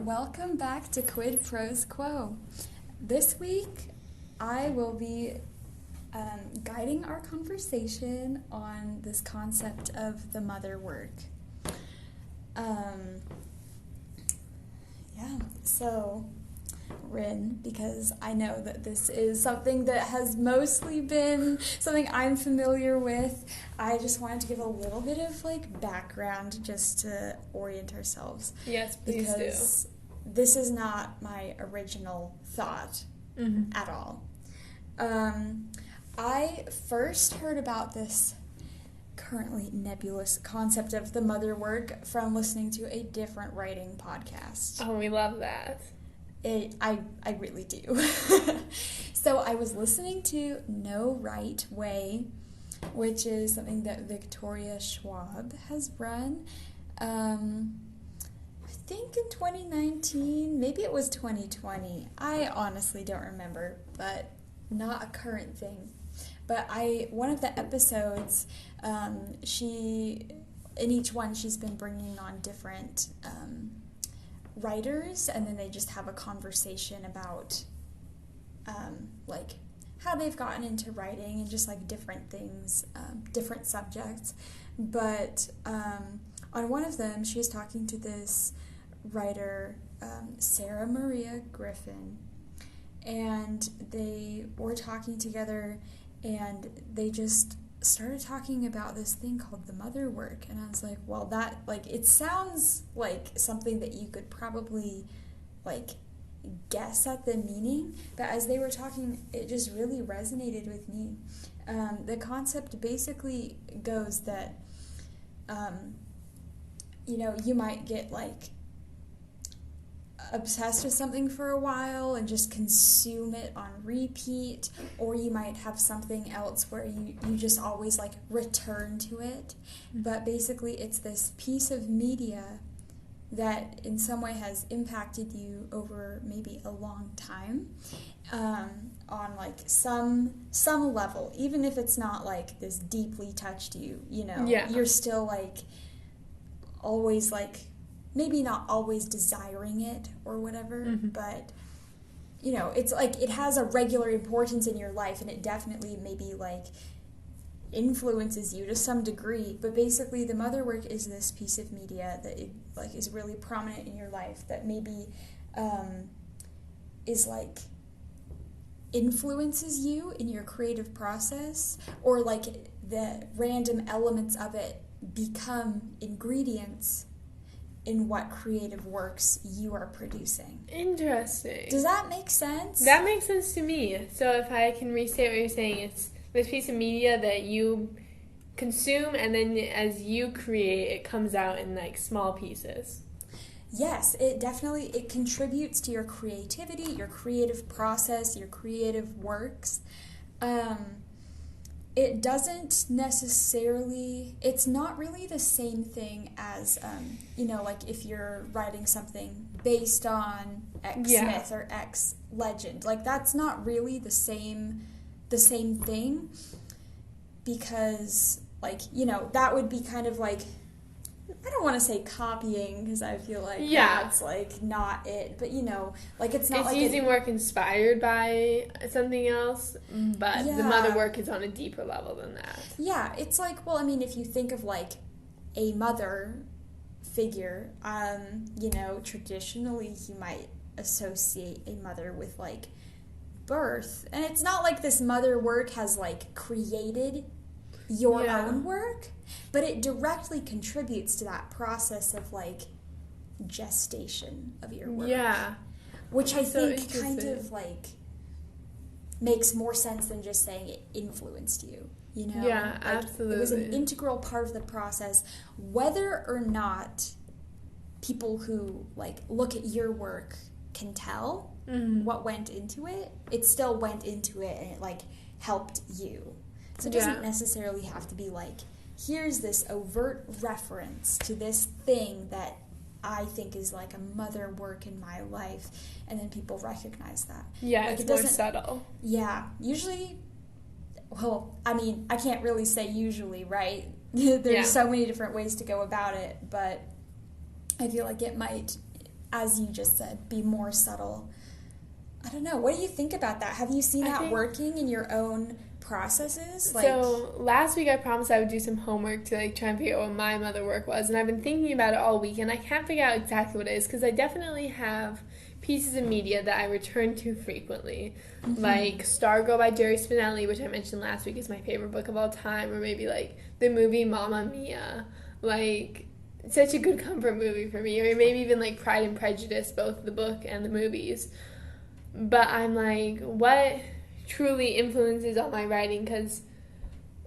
Welcome back to Quid Pros Quo. This week, I will be guiding our conversation on this concept of the mother work. So, Rin, because I know that this is something that has mostly been something I'm familiar with, I just wanted to give a little bit of background just to orient ourselves. Yes, please because this is not my original thought at all. I first heard about this currently nebulous concept of the mother work from listening to a different writing podcast. Oh, we love that. I really do. So I was listening to No Right Way, which is something that Victoria Schwab has run. I think in 2019, maybe it was 2020. I honestly don't remember, but not a current thing. But one of the episodes, in each one she's been bringing on different writers, and then they just have a conversation about how they've gotten into writing and just different things, different subjects. But on one of them, she was talking to this writer, Sarah Maria Griffin, and they were talking together, and they just started talking about this thing called the mother work, and I was like, well, that, it sounds like something that you could probably, guess at the meaning, but as they were talking, it just really resonated with me. The concept basically goes that, you might get, obsessed with something for a while and just consume it on repeat, or you might have something else where you just always return to it. But basically it's this piece of media that in some way has impacted you over maybe a long time, on some level, even if it's not this deeply touched you, you're still always maybe not always desiring it or whatever, but, it's it has a regular importance in your life, and it definitely maybe, influences you to some degree. But basically, the mother work is this piece of media that, is really prominent in your life that maybe is, influences you in your creative process, or, the random elements of it become ingredients in what creative works you are producing. Interesting. Does that make sense? That makes sense to me. So if I can restate what you're saying, it's this piece of media that you consume, and then as you create, it comes out in small pieces. Yes, it contributes to your creativity, your creative process, your creative works. It doesn't necessarily, it's not really the same thing as, if you're writing something based on X myth or X legend. That's not really the same thing, because, that would be kind of I don't want to say copying, because I feel that's not it, but it's not it's using work inspired by something else, but the mother work is on a deeper level than that. Yeah, it's if you think of a mother figure, traditionally you might associate a mother with birth, and it's not this mother work has created your own work, but it directly contributes to that process of gestation of your work. Yeah. Which I think kind of makes more sense than just saying it influenced you. Yeah, absolutely. It was an integral part of the process, whether or not people who look at your work can tell what went into it. It still went into it, and it helped you. So it doesn't necessarily have to be here's this overt reference to this thing that I think is a mother work in my life, and then people recognize that. Yeah, it's more subtle. Yeah, usually, well, I can't really say usually, right? There's so many different ways to go about it, but I feel it might as you just said, be more subtle. I don't know. What do you think about that? Have you seen that working in your own processes? So last week I promised I would do some homework to like try and figure out what my mother work was, and I've been thinking about it all week, and I can't figure out exactly what it is because I definitely have pieces of media that I return to frequently, like Stargirl by Jerry Spinelli, which I mentioned last week is my favorite book of all time, or maybe like the movie Mamma Mia, like such a good comfort movie for me, or maybe even like Pride and Prejudice, both the book and the movies. But I'm like, what truly influences on my writing? Because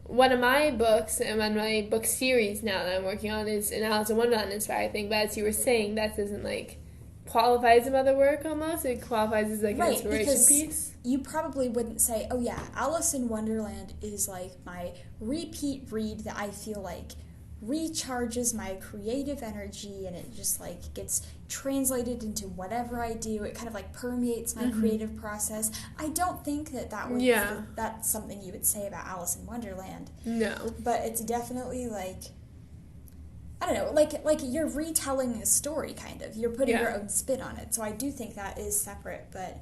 one of my books and one of my book series now that I'm working on is an Alice in Wonderland inspired thing. But as you were saying, that doesn't like qualify as another work almost. It qualifies as like an inspiration piece. You probably wouldn't say, oh yeah, Alice in Wonderland is like my repeat read that I feel like recharges my creative energy, and it just like gets translated into whatever I do. It kind of like permeates my creative process. I don't think that would that's something you would say about Alice in Wonderland. No. But it's definitely like, I don't know, like you're retelling a story kind of. You're putting your own spin on it. So I do think that is separate, but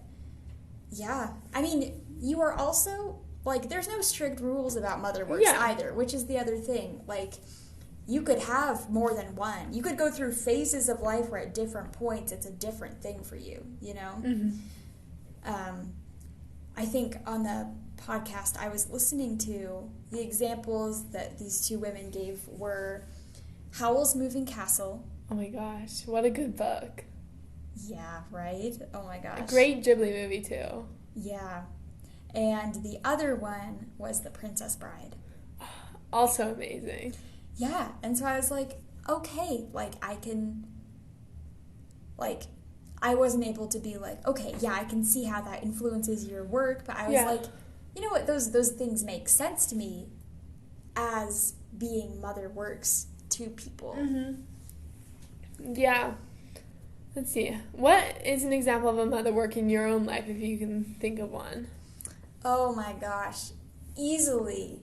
yeah. I mean, you are also like, there's no strict rules about mother works either, which is the other thing. Like, you could have more than one. You could go through phases of life where at different points it's a different thing for you, you know? I think on the podcast I was listening to, the examples that these two women gave were Howl's Moving Castle. Oh my gosh, what a good book. Yeah, right? Oh my gosh. A great Ghibli movie too. Yeah. And the other one was The Princess Bride. Also amazing. Yeah, and so I was like, okay, like I can, like, I wasn't able to be like, okay, yeah, I can see how that influences your work, but I was like, you know what, those things make sense to me as being mother works to people. Yeah. Let's see. What is an example of a mother work in your own life, if you can think of one? Oh my gosh. Easily,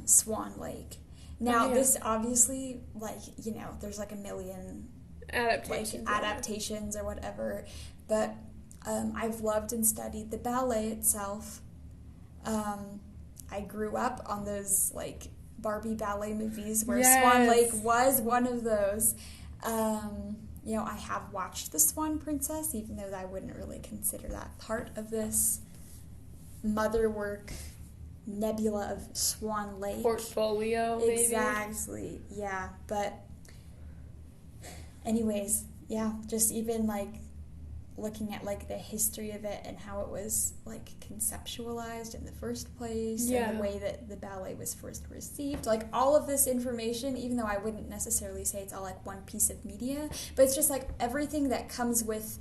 Swan Lake. Now, this obviously, like, you know, there's like a million adaptations or whatever, but I've loved and studied the ballet itself. I grew up on those, like, Barbie ballet movies where Swan Lake was one of those. You know, I have watched The Swan Princess, even though I wouldn't really consider that part of this mother work nebula of Swan Lake. Portfolio, maybe? Exactly, yeah. But anyways, yeah, just even, like, looking at, like, the history of it and how it was, like, conceptualized in the first place, and the way that the ballet was first received. Like, all of this information, even though I wouldn't necessarily say it's all, like, one piece of media, but it's just, like, everything that comes with,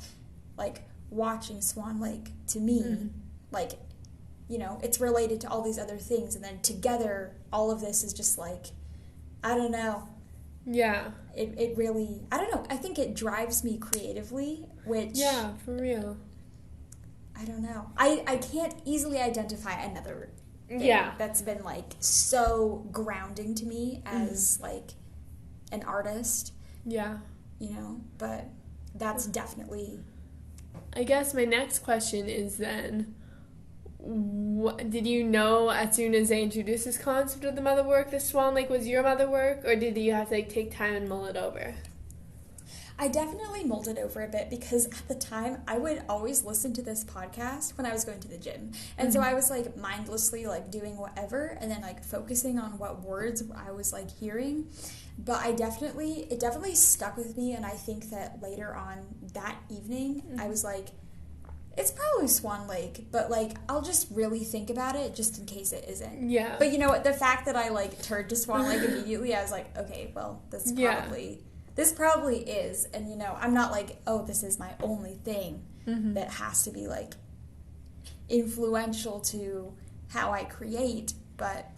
like, watching Swan Lake, to me, like, you know, it's related to all these other things, and then together, all of this is just, like, I don't know. Yeah. It really, I don't know, I think it drives me creatively, which... Yeah, for real. I don't know. I can't easily identify another thing that's been, like, so grounding to me as, like, an artist. Yeah. You know, but that's definitely... I guess my next question is then... did you know as soon as they introduced this concept of the mother work, the Swan Lake was your mother work, or did you have to, like, take time and mull it over? I definitely mulled it over a bit because at the time I would always listen to this podcast when I was going to the gym. And so I was, like, mindlessly, like, doing whatever and then, like, focusing on what words I was, like, hearing. But it definitely stuck with me, and I think that later on that evening I was like, it's probably Swan Lake, but, like, I'll just really think about it just in case it isn't. Yeah. But you know what? The fact that I, like, turned to Swan Lake immediately, I was like, okay, well, this probably is. And, you know, I'm not like, oh, this is my only thing that has to be, like, influential to how I create, but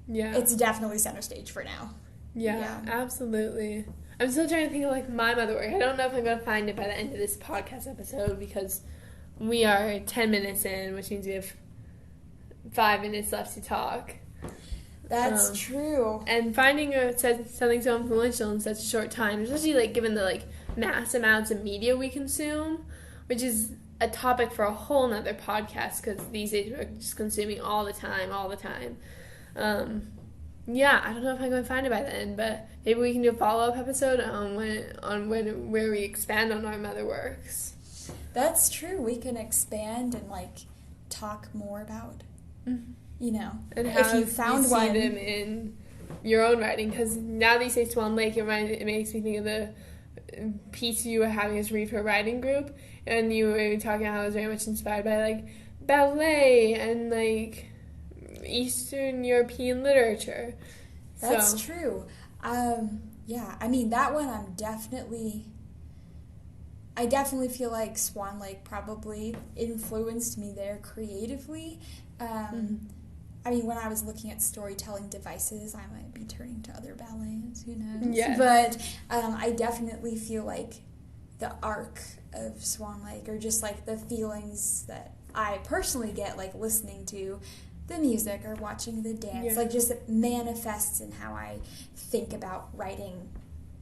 it's definitely center stage for now. Yeah, absolutely. I'm still trying to think of, like, my mother work. I don't know if I'm going to find it by the end of this podcast episode because... we are 10 minutes in, which means we have 5 minutes left to talk. That's true. And finding something so influential in such a short time, especially, like, given the, like, mass amounts of media we consume, which is a topic for a whole nother podcast because these days we're just consuming all the time. Yeah, I don't know if I'm going to find it by then, but maybe we can do a follow-up episode where we expand on our mother works. That's true. We can expand and talk more about, Mm-hmm. if And how you found you see one them in your own writing. Because now that you say Swan Lake, it makes me think of the piece you were having us read for a writing group, and you were talking about how it was very much inspired by ballet and Eastern European literature. That's true. Yeah, I mean, that one I definitely feel like Swan Lake probably influenced me there creatively. I mean, when I was looking at storytelling devices, I might be turning to other ballets, who knows? Yes. But I definitely feel like the arc of Swan Lake, or just the feelings that I personally get listening to the music or watching the dance, just manifests in how I think about writing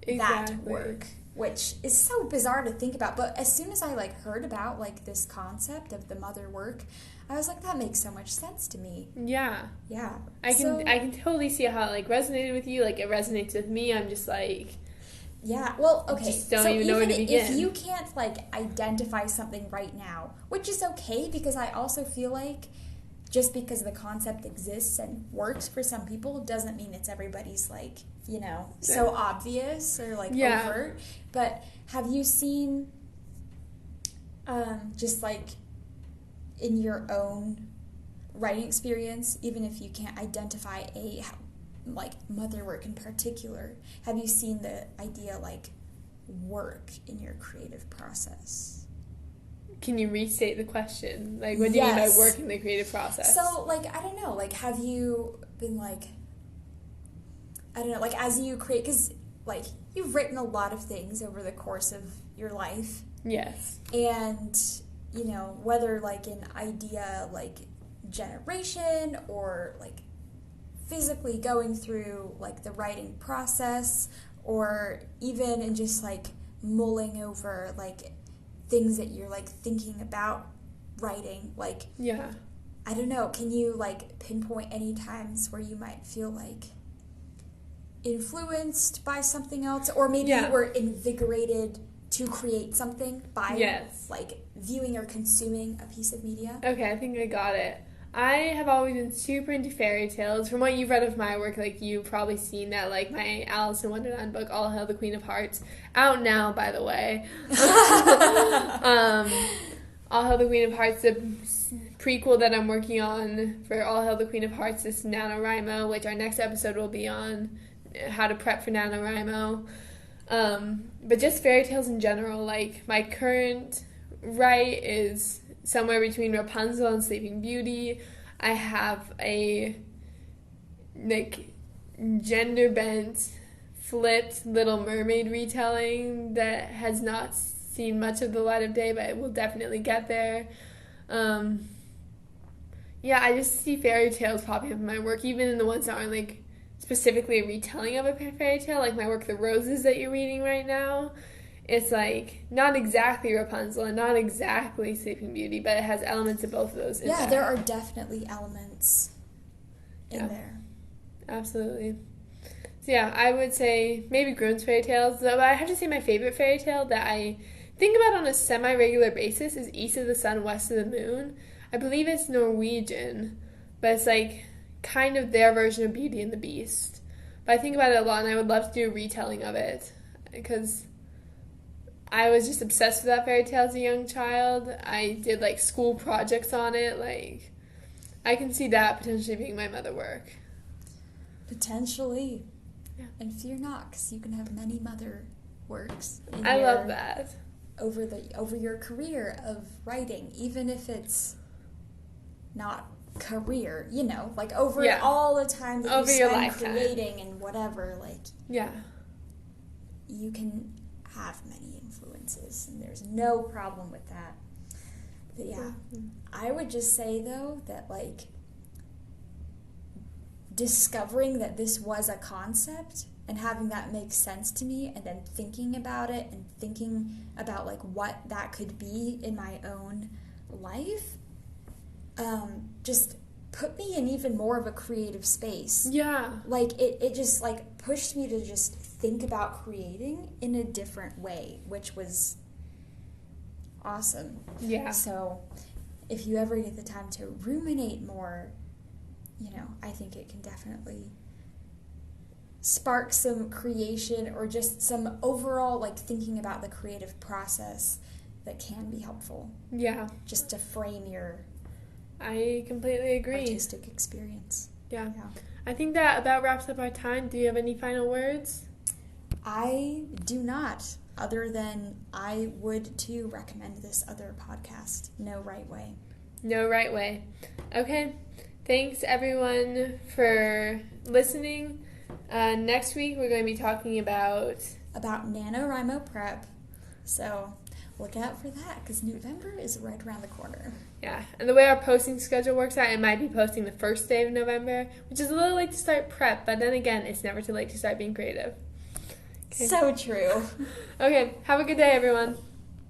that work, which is so bizarre to think about. But as soon as I heard about this concept of the mother work, I was like, that makes so much sense to me. Yeah. I can totally see how it resonated with you. It resonates with me. I'm just yeah, well, okay. Just don't even know where to begin. If you can't identify something right now, which is okay, because I also feel like just because the concept exists and works for some people doesn't mean it's everybody's so obvious or overt. But have you seen just in your own writing experience, even if you can't identify a mother work in particular, have you seen the idea work in your creative process? Can you restate the question? What do you mean by work in the creative process? So, I don't know, have you been I don't know, as you create, because, you've written a lot of things over the course of your life. Yes. And, whether, an idea, generation, or, physically going through, the writing process, or even in just, mulling over, things that you're thinking about writing, yeah, I don't know, can you pinpoint any times where you might feel influenced by something else, or maybe you were invigorated to create something by viewing or consuming a piece of media? Okay, I think I got it. I have always been super into fairy tales. From what you've read of my work, you've probably seen that, my Alice in Wonderland book, All Hail the Queen of Hearts, out now, by the way. All Hail the Queen of Hearts, the prequel that I'm working on for All Hail the Queen of Hearts is NaNoWriMo, which our next episode will be on how to prep for NaNoWriMo. But just fairy tales in general, my current write is somewhere between Rapunzel and Sleeping Beauty. I have a gender bent, flipped Little Mermaid retelling that has not seen much of the light of day, but it will definitely get there. Yeah, I just see fairy tales popping up in my work, even in the ones that aren't specifically a retelling of a fairy tale, my work The Roses that you're reading right now. It's not exactly Rapunzel and not exactly Sleeping Beauty, but it has elements of both of those in there. There are definitely elements in there. Absolutely. So I would say maybe Grimm's fairy tales, but I have to say my favorite fairy tale that I think about on a semi-regular basis is East of the Sun, West of the Moon. I believe it's Norwegian, but it's kind of their version of Beauty and the Beast. But I think about it a lot, and I would love to do a retelling of it, because I was just obsessed with that fairy tale as a young child. I did school projects on it. I can see that potentially being my mother work. Potentially. Yeah. And fear not, because you can have many mother works. Love that. Over your career of writing, even if it's not career, over all the time that over you your spend lifetime. Creating and whatever, yeah, you can have many influences, and there's no problem with that. But I would just say though that discovering that this was a concept and having that make sense to me, and then thinking about it and thinking about like what that could be in my own life, just put me in even more of a creative space. Yeah. Like it just like pushed me to just think about creating in a different way, which was awesome. Yeah. So if you ever get the time to ruminate more, I think it can definitely spark some creation or just some overall like thinking about the creative process that can be helpful. Yeah. Just to frame your I completely agree. artistic experience. Yeah. I think that about wraps up our time. Do you have any final words? I do not, other than I would too recommend this other podcast, No Right Way. No Right Way. Okay. Thanks, everyone, for listening. Next week, we're going to be talking about NaNoWriMo prep. So look out for that, because November is right around the corner. Yeah, and the way our posting schedule works out, it might be posting the first day of November, which is a little late to start prep, but then again, it's never too late to start being creative. Okay. So true. Okay, have a good day, everyone.